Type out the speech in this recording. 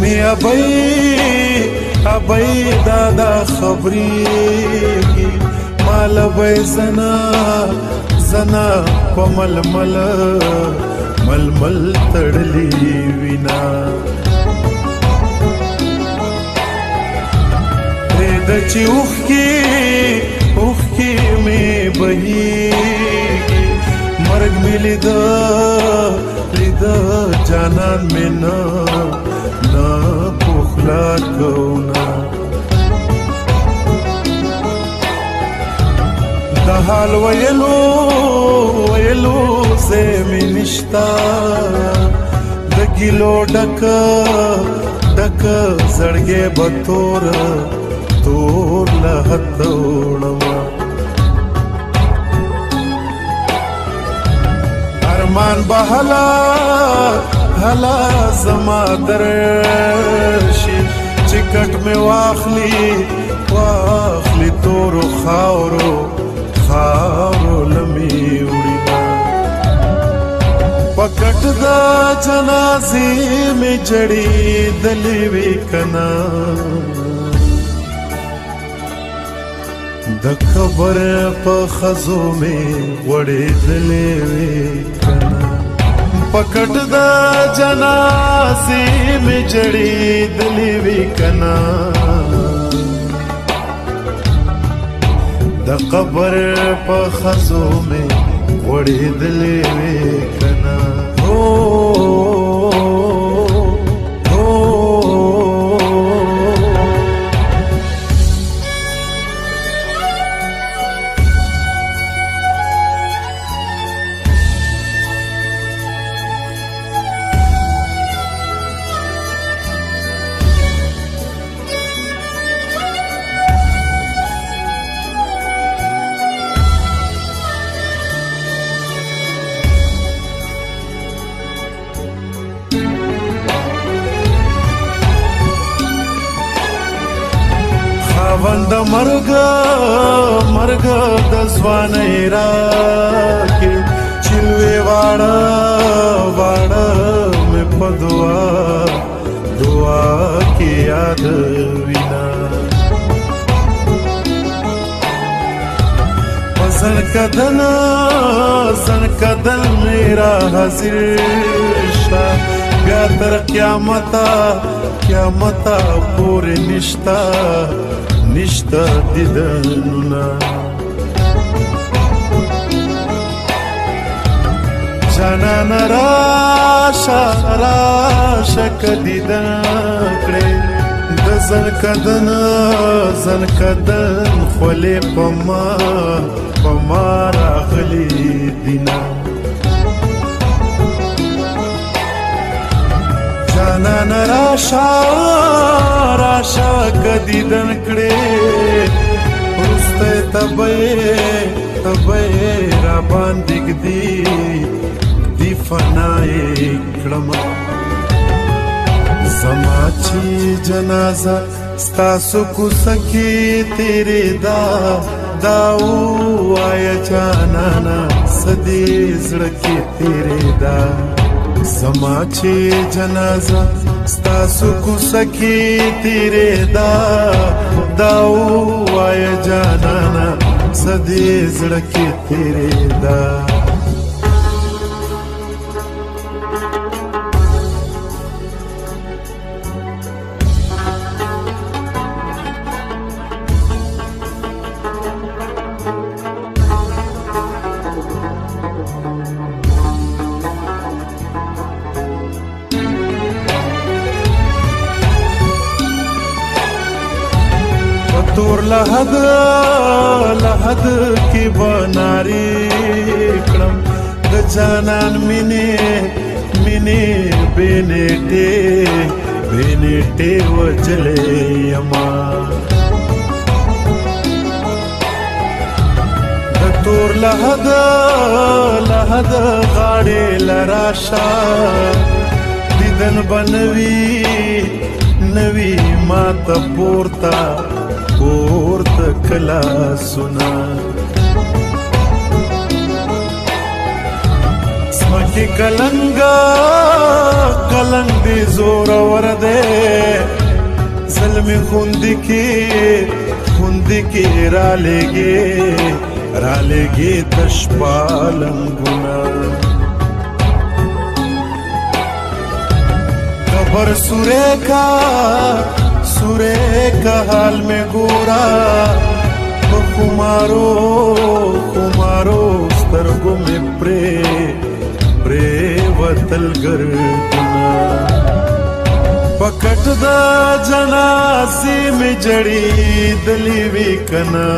می ابای دادا خبرېږي مال به زنا په ململ تړلی وینا د چې اوښکې مې بهېږي مرګ مې لیده جانان مې نه پخلا کونا د حال ویلو زه مې نشتا د ګیلو ډک زړګې به تور لحد وړما ارمان به هلا زما درشي چې کټ مې واخلي تورو خاورو لمې وړي پکټ د جنازې مې جړې دلې وې کنا د قبر په خزو مې وړې دلې وې کنا پکټ د جنازې مې جړې دلې وې کنا د قبر په خزو مې وړې دلې وې کنا خاوند مرګ د ځوانۍ راکې چلوې واړه مې په دعا کې یاد وینا زن کدن میرا حاضر شا بیا تر قیامتا پورې نشتا دیدنونه جانان راشه که دیدن کړې د زن کدن خولې په ما راغلي دینا جانان راشه که دیدن کړې وروسته تبه را باندې ږدي فنای کړم زما چې جنازه ستاسو کوڅه کې تیرې دا ووایه جانانا څه دې زړه کې تیرې دا زما چې جنازه ستاسو کوڅه کې تیرې دا ووایه جانانا څه دې زړه کې تیرې دا تور لحد کی بناری کړم د جانان مینې بینټې وجلې یما د تور لحد غاړې لراشه دیدن بنوي ما ته پورته کلا سنا سمکی کلنگ دې زور ورده ظلم خوندی کی را لګي تشپالنګونه खबर सूरे का हाल में गोरा तो कुमारो स्तरगो में प्रे वतल गर्दना पकट दा जनाज़े में जड़ी दलीवी कना